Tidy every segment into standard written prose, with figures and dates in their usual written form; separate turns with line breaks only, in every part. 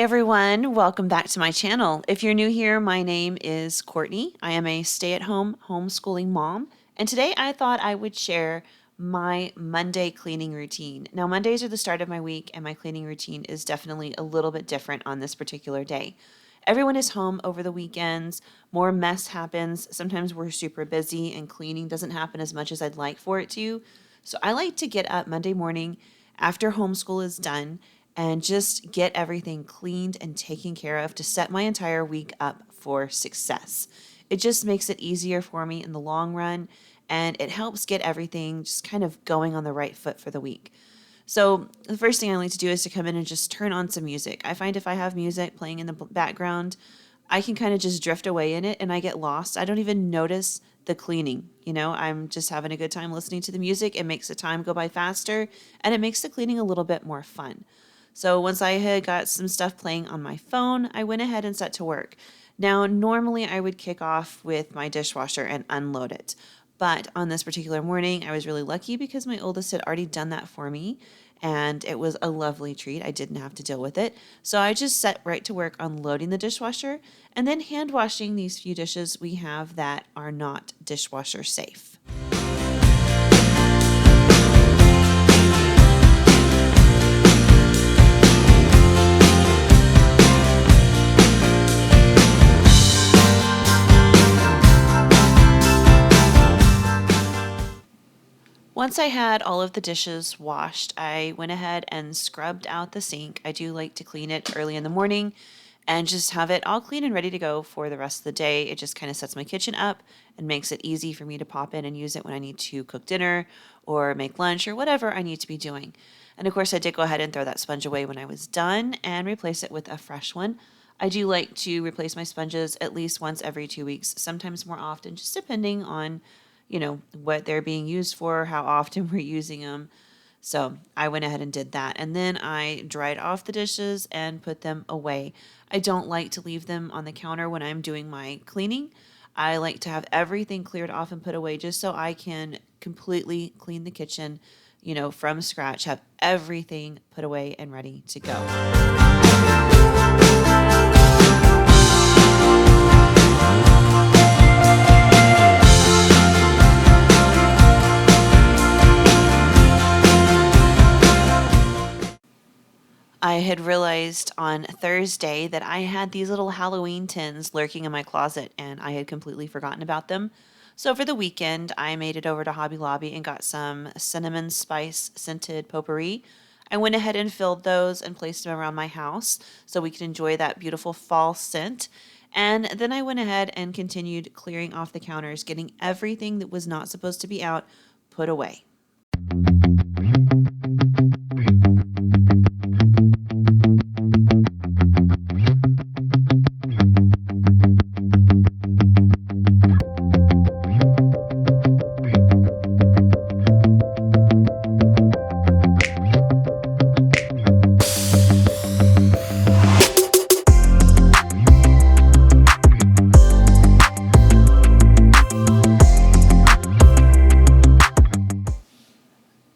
Everyone, welcome back to my channel. If you're new here, my name is Courtney. I am a stay-at-home homeschooling mom, and today I thought I would share my Monday cleaning routine. Now, Mondays are the start of my week, and my cleaning routine is definitely a little bit different on this particular day. Everyone is home over the weekends, more mess happens, sometimes we're super busy, and cleaning doesn't happen as much as I'd like for it to. So I like to get up Monday morning after homeschool is done and just get everything cleaned and taken care of to set my entire week up for success. It just makes it easier for me in the long run, and it helps get everything just kind of going on the right foot for the week. So the first thing I like to do is to come in and just turn on some music. I find if I have music playing in the background, I can kind of just drift away in it and I get lost. I don't even notice the cleaning. I'm just having a good time listening to the music. It makes the time go by faster and it makes the cleaning a little bit more fun. So once I had got some stuff playing on my phone, I went ahead and set to work. Now, normally I would kick off with my dishwasher and unload it. But on this particular morning, I was really lucky because my oldest had already done that for me. And it was a lovely treat. I didn't have to deal with it. So I just set right to work on loading the dishwasher and then hand washing these few dishes we have that are not dishwasher safe. Once I had all of the dishes washed, I went ahead and scrubbed out the sink. I do like to clean it early in the morning and just have it all clean and ready to go for the rest of the day. It just kind of sets my kitchen up and makes it easy for me to pop in and use it when I need to cook dinner or make lunch or whatever I need to be doing. And of course, I did go ahead and throw that sponge away when I was done and replace it with a fresh one. I do like to replace my sponges at least once every 2 weeks, sometimes more often, just depending on what they're being used for, how often we're using them. So I went ahead and did that. And then I dried off the dishes and put them away. I don't like to leave them on the counter when I'm doing my cleaning. I like to have everything cleared off and put away just so I can completely clean the kitchen, from scratch, have everything put away and ready to go. I had realized on Thursday that I had these little Halloween tins lurking in my closet and I had completely forgotten about them. So for the weekend, I made it over to Hobby Lobby and got some cinnamon spice scented potpourri. I went ahead and filled those and placed them around my house so we could enjoy that beautiful fall scent. And then I went ahead and continued clearing off the counters, getting everything that was not supposed to be out put away.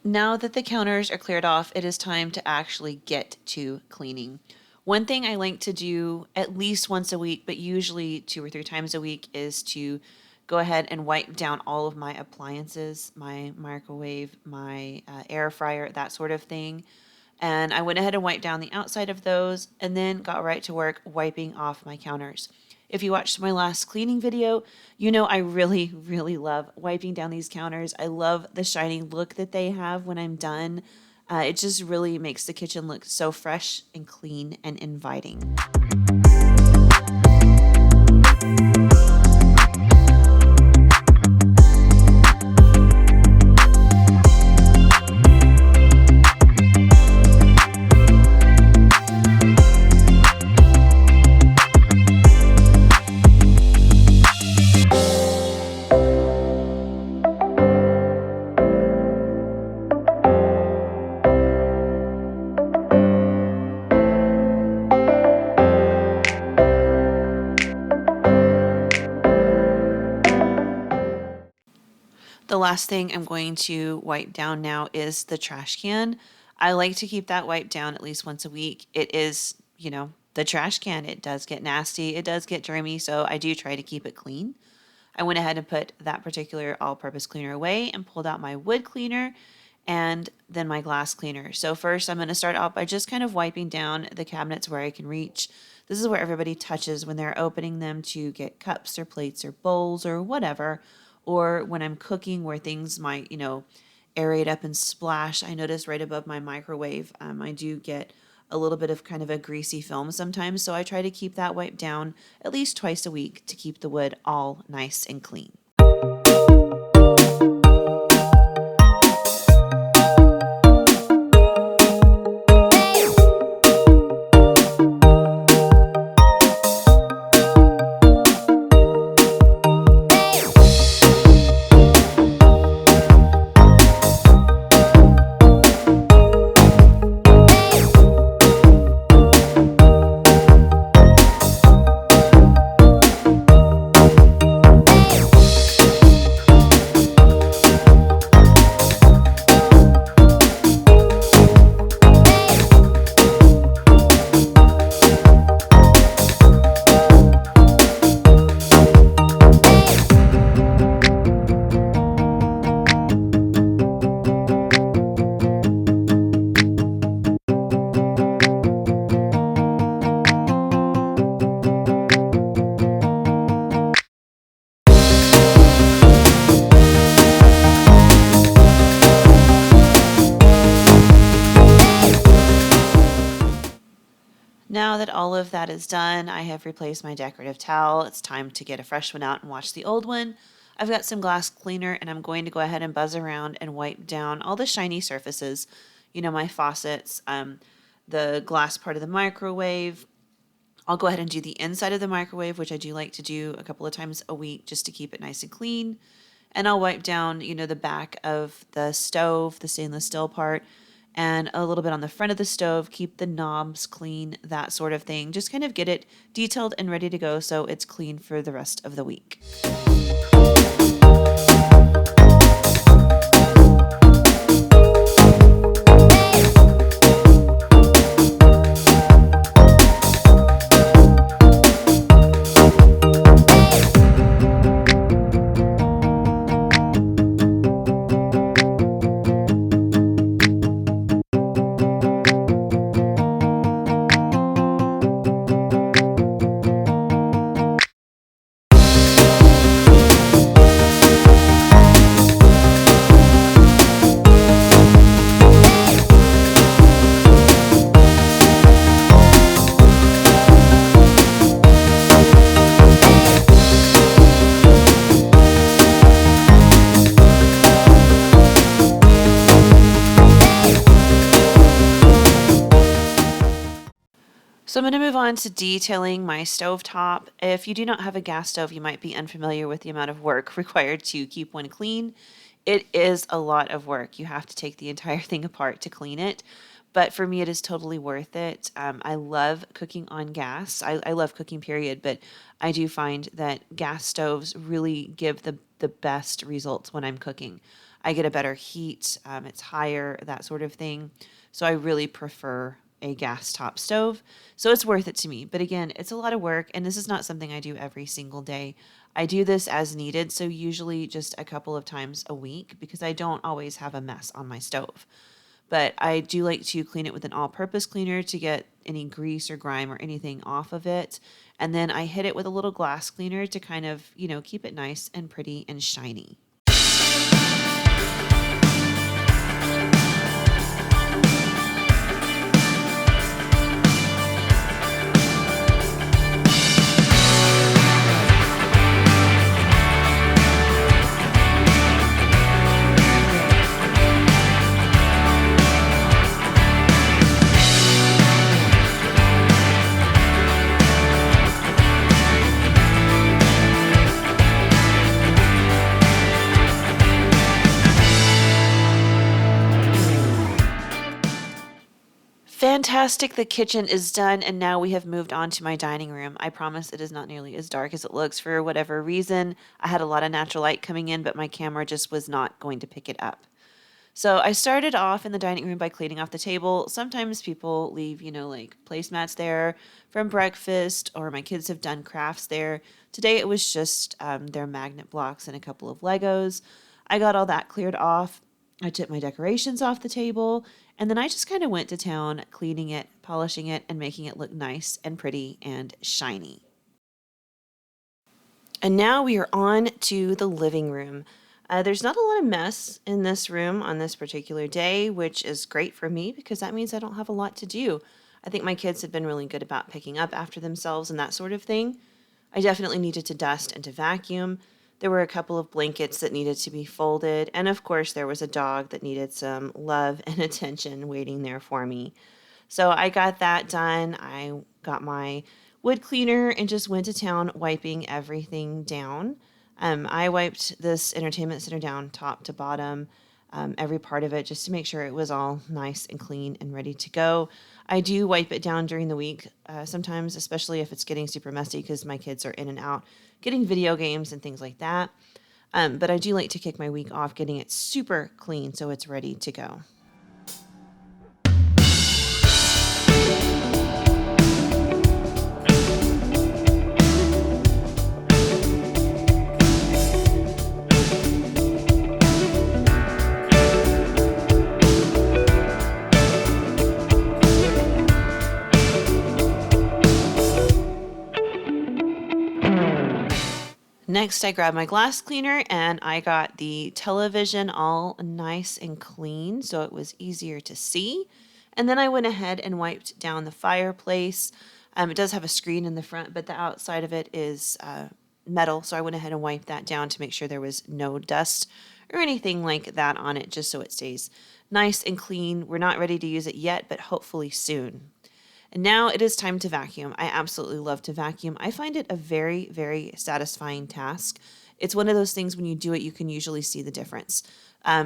Now that the counters are cleared off, it is time to actually get to cleaning. One thing I like to do at least once a week, but usually 2 or 3 times a week, is to go ahead and wipe down all of my appliances, my microwave, my air fryer, that sort of thing. And I went ahead and wiped down the outside of those and then got right to work wiping off my counters. If you watched my last cleaning video, I really, really love wiping down these counters. I love the shiny look that they have when I'm done. It just really makes the kitchen look so fresh and clean and inviting. The last thing I'm going to wipe down now is the trash can. I like to keep that wiped down at least once a week. It is, The trash can, it does get nasty, it does get germy, so I do try to keep it clean. I went ahead and put that particular all-purpose cleaner away and pulled out my wood cleaner and then my glass cleaner. So first I'm going to start off by just kind of wiping down the cabinets where I can reach. This is where everybody touches when they're opening them to get cups or plates or bowls or whatever, or when I'm cooking where things might, aerate up and splash. I notice right above my microwave, I do get a little bit of kind of a greasy film sometimes, so I try to keep that wiped down at least twice a week to keep the wood all nice and clean. Now that all of that is done, I have replaced my decorative towel. It's time to get a fresh one out and wash the old one. I've got some glass cleaner and I'm going to go ahead and buzz around and wipe down all the shiny surfaces. My faucets, the glass part of the microwave. I'll go ahead and do the inside of the microwave, which I do like to do a couple of times a week just to keep it nice and clean. And I'll wipe down, the back of the stove, the stainless steel part, and a little bit on the front of the stove, keep the knobs clean, that sort of thing. Just kind of get it detailed and ready to go so it's clean for the rest of the week. So I'm going to move on to detailing my stovetop. If you do not have a gas stove, you might be unfamiliar with the amount of work required to keep one clean. It is a lot of work. You have to take the entire thing apart to clean it. But for me, it is totally worth it. I love cooking on gas. I love cooking, period. But I do find that gas stoves really give the best results when I'm cooking. I get a better heat, it's higher, that sort of thing. So I really prefer a gas top stove. So it's worth it to me. But again, it's a lot of work, and this is not something I do every single day. I do this as needed, so usually just a couple of times a week because I don't always have a mess on my stove. But I do like to clean it with an all-purpose cleaner to get any grease or grime or anything off of it. And then I hit it with a little glass cleaner to kind of, keep it nice and pretty and shiny. Fantastic, the kitchen is done, and now we have moved on to my dining room. I promise it is not nearly as dark as it looks for whatever reason. I had a lot of natural light coming in, but my camera just was not going to pick it up. So I started off in the dining room by cleaning off the table. Sometimes people leave, like placemats there from breakfast, or my kids have done crafts there. Today it was just their magnet blocks and a couple of Legos. I got all that cleared off. I took my decorations off the table, and then I just kind of went to town cleaning it, polishing it, and making it look nice and pretty and shiny. And now we are on to the living room. There's not a lot of mess in this room on this particular day, which is great for me because that means I don't have a lot to do. I think my kids have been really good about picking up after themselves and that sort of thing. I definitely needed to dust and to vacuum. There were a couple of blankets that needed to be folded, and of course, there was a dog that needed some love and attention waiting there for me. So I got that done. I got my wood cleaner and just went to town wiping everything down. I wiped this entertainment center down top to bottom, every part of it, just to make sure it was all nice and clean and ready to go. I do wipe it down during the week, sometimes, especially if it's getting super messy because my kids are in and out getting video games and things like that. But I do like to kick my week off getting it super clean so it's ready to go. Next, I grabbed my glass cleaner and I got the television all nice and clean so it was easier to see. And then I went ahead and wiped down the fireplace. It does have a screen in the front, but the outside of it is metal. So I went ahead and wiped that down to make sure there was no dust or anything like that on it, just so it stays nice and clean. We're not ready to use it yet, but hopefully soon. And now it is time to vacuum. I absolutely love to vacuum. I find it a very, very satisfying task. It's one of those things when you do it, you can usually see the difference.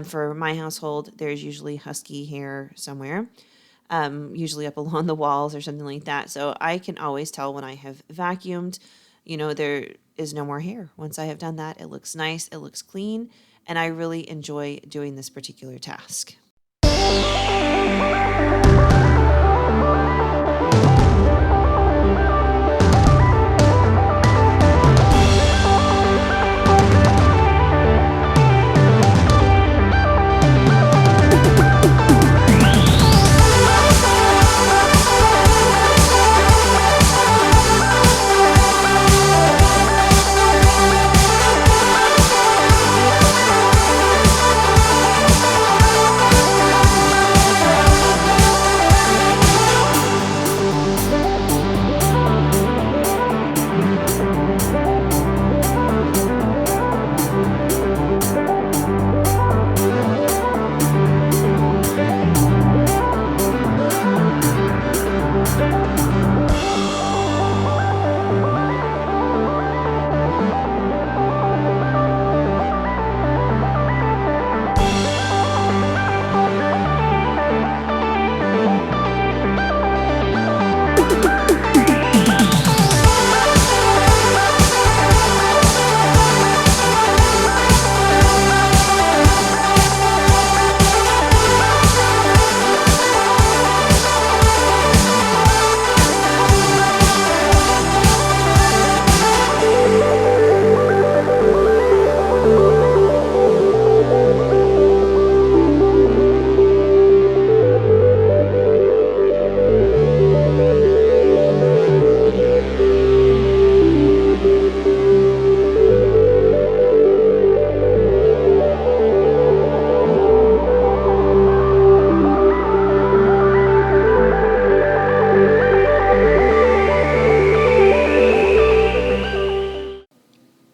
For my household, there's usually husky hair somewhere, usually up along the walls or something like that. So I can always tell when I have vacuumed, there is no more hair. Once I have done that, it looks nice, it looks clean, and I really enjoy doing this particular task.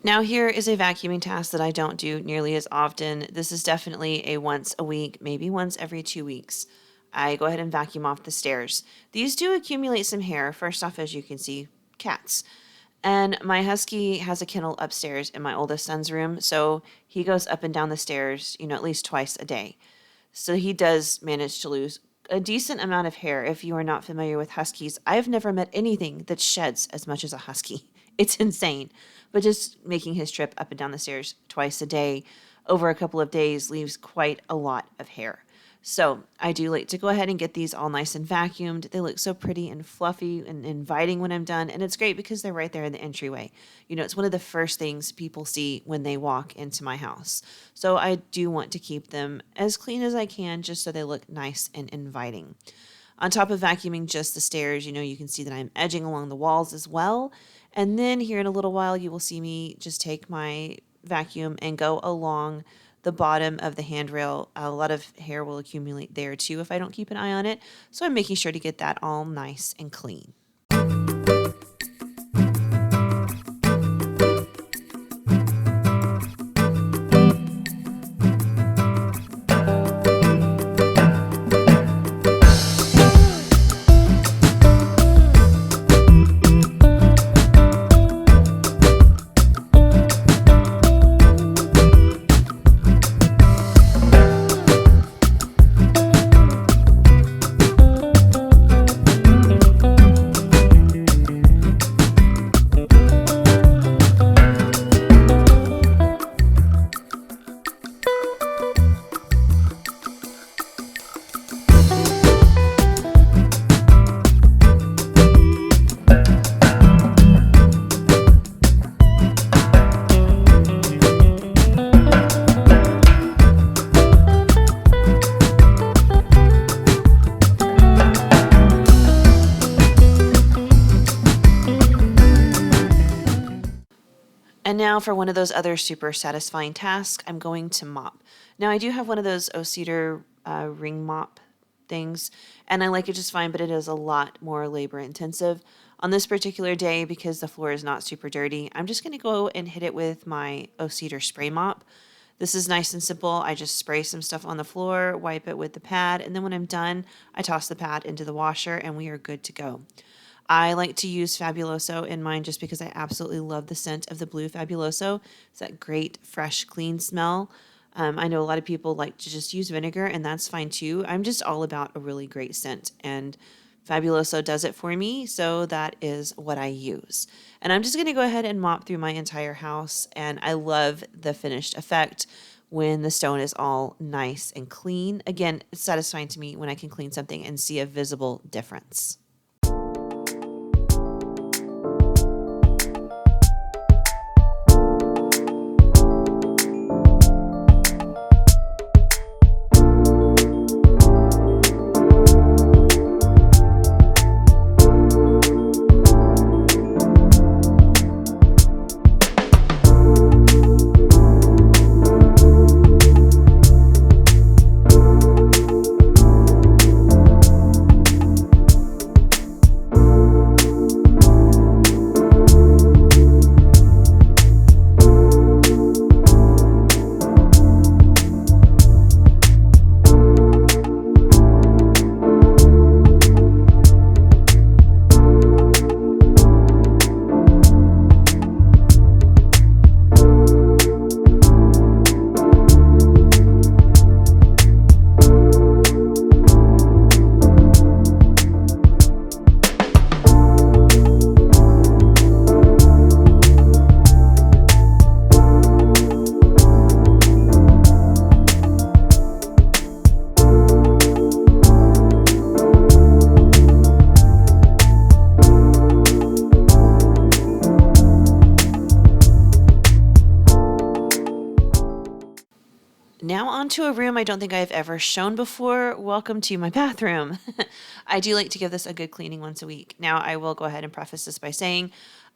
Now, here is a vacuuming task that I don't do nearly as often. This is definitely a once a week, maybe once every 2 weeks. I go ahead and vacuum off the stairs. These do accumulate some hair. First off, as you can see, cats. And my husky has a kennel upstairs in my oldest son's room, so he goes up and down the stairs, at least twice a day. So he does manage to lose a decent amount of hair. If you are not familiar with huskies, I've never met anything that sheds as much as a husky. It's insane. But just making his trip up and down the stairs twice a day, over a couple of days leaves quite a lot of hair. So I do like to go ahead and get these all nice and vacuumed. They look so pretty and fluffy and inviting when I'm done. And it's great because they're right there in the entryway. It's one of the first things people see when they walk into my house. So I do want to keep them as clean as I can just so they look nice and inviting. On top of vacuuming just the stairs, you can see that I'm edging along the walls as well. And then here in a little while, you will see me just take my vacuum and go along the bottom of the handrail. A lot of hair will accumulate there too if I don't keep an eye on it. So I'm making sure to get that all nice and clean. And now for one of those other super satisfying tasks, I'm going to mop. Now I do have one of those O-Cedar ring mop things, and I like it just fine, but it is a lot more labor intensive. On this particular day, because the floor is not super dirty, I'm just going to go and hit it with my O-Cedar spray mop. This is nice and simple. I just spray some stuff on the floor, wipe it with the pad, and then when I'm done, I toss the pad into the washer, and we are good to go. I like to use Fabuloso in mine just because I absolutely love the scent of the blue Fabuloso. It's that great, fresh, clean smell. I know a lot of people like to just use vinegar, and that's fine too. I'm just all about a really great scent, and Fabuloso does it for me, so that is what I use. And I'm just going to go ahead and mop through my entire house, and I love the finished effect when the stone is all nice and clean. Again, it's satisfying to me when I can clean something and see a visible difference. Now onto a room I don't think I've ever shown before. Welcome to my bathroom. I do like to give this a good cleaning once a week. Now I will go ahead and preface this by saying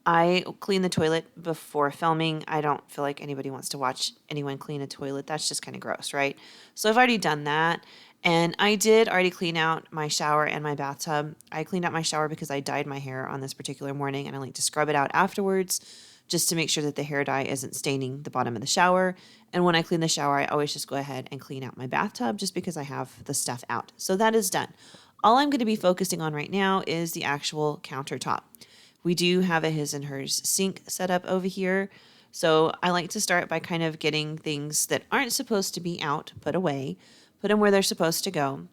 I clean the toilet before filming. I don't feel like anybody wants to watch anyone clean a toilet. That's just kind of gross, right? So I've already done that. And I did already clean out my shower and my bathtub. I cleaned out my shower because I dyed my hair on this particular morning, and I like to scrub it out afterwards just to make sure that the hair dye isn't staining the bottom of the shower. And when I clean the shower, I always just go ahead and clean out my bathtub just because I have the stuff out. So that is done. All I'm going to be focusing on right now is the actual countertop. We do have a his and hers sink set up over here. So I like to start by kind of getting things that aren't supposed to be out put away, put them where they're supposed to go.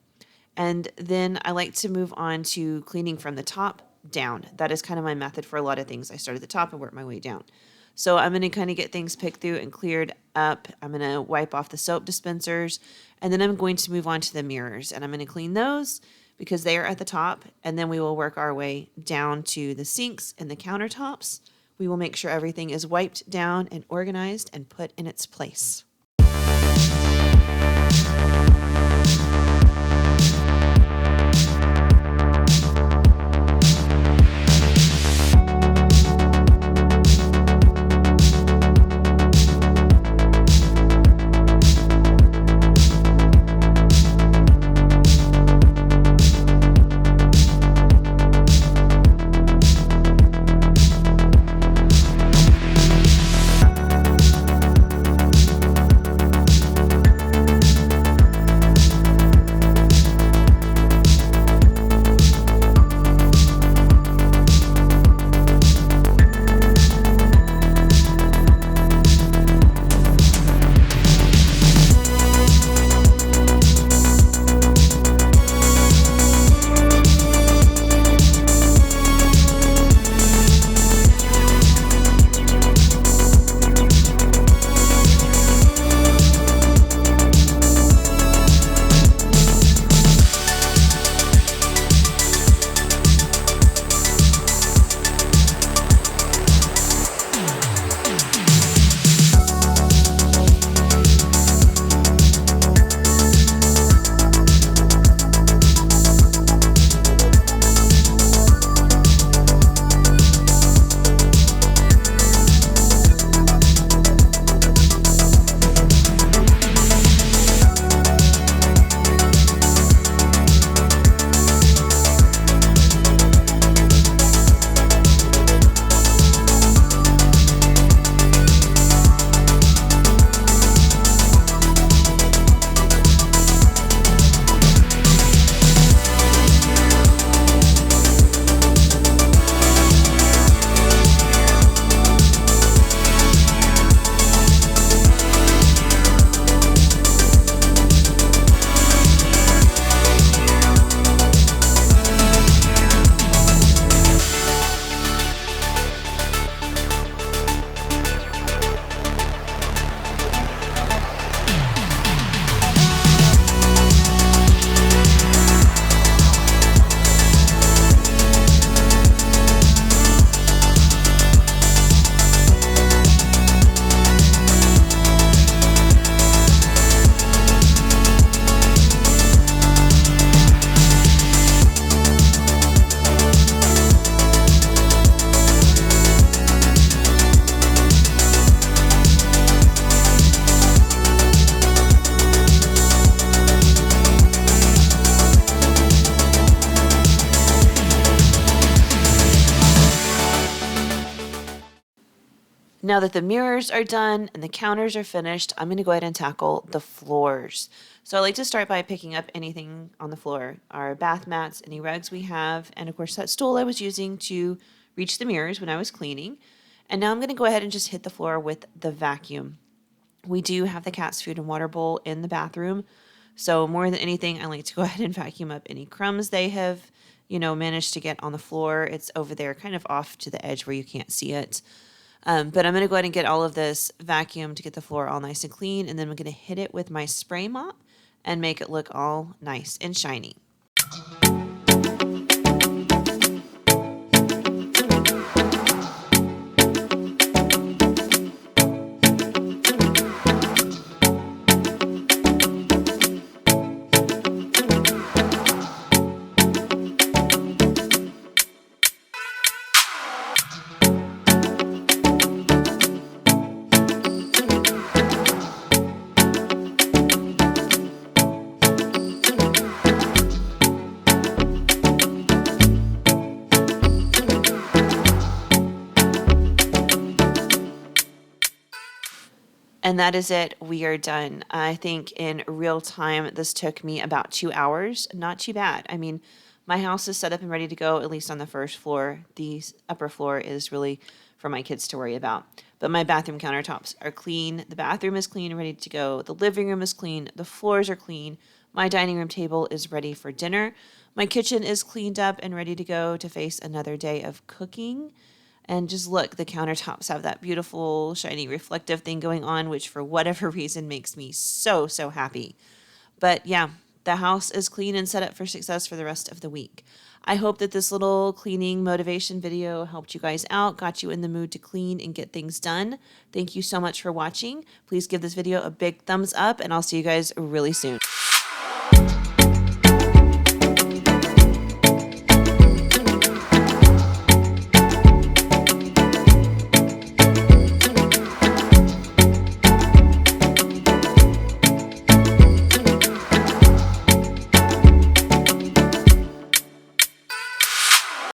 And then I like to move on to cleaning from the top down. That is kind of my method for a lot of things. I start at the top and work my way down. So I'm going to kind of get things picked through and cleared up. I'm going to wipe off the soap dispensers, and then I'm going to move on to the mirrors, and I'm going to clean those because they are at the top, and then we will work our way down to the sinks and the countertops. We will make sure everything is wiped down and organized and put in its place. Now that the mirrors are done and the counters are finished, I'm going to go ahead and tackle the floors. So I like to start by picking up anything on the floor, our bath mats, any rugs we have, and of course that stool I was using to reach the mirrors when I was cleaning. And now I'm going to go ahead and just hit the floor with the vacuum. We do have the cat's food and water bowl in the bathroom, so more than anything, I like to go ahead and vacuum up any crumbs they have, managed to get on the floor. It's over there, kind of off to the edge where you can't see it. But I'm going to go ahead and get all of this vacuum to get the floor all nice and clean. And then I'm going to hit it with my spray mop and make it look all nice and shiny. And that is it. We are done. I think in real time, this took me about 2 hours. Not too bad. I mean, my house is set up and ready to go, at least on the first floor. The upper floor is really for my kids to worry about. But my bathroom countertops are clean. The bathroom is clean and ready to go. The living room is clean. The floors are clean. My dining room table is ready for dinner. My kitchen is cleaned up and ready to go to face another day of cooking. And just look, the countertops have that beautiful, shiny, reflective thing going on, which for whatever reason makes me so, so happy. But yeah, the house is clean and set up for success for the rest of the week. I hope that this little cleaning motivation video helped you guys out, got you in the mood to clean and get things done. Thank you so much for watching. Please give this video a big thumbs up, and I'll see you guys really soon.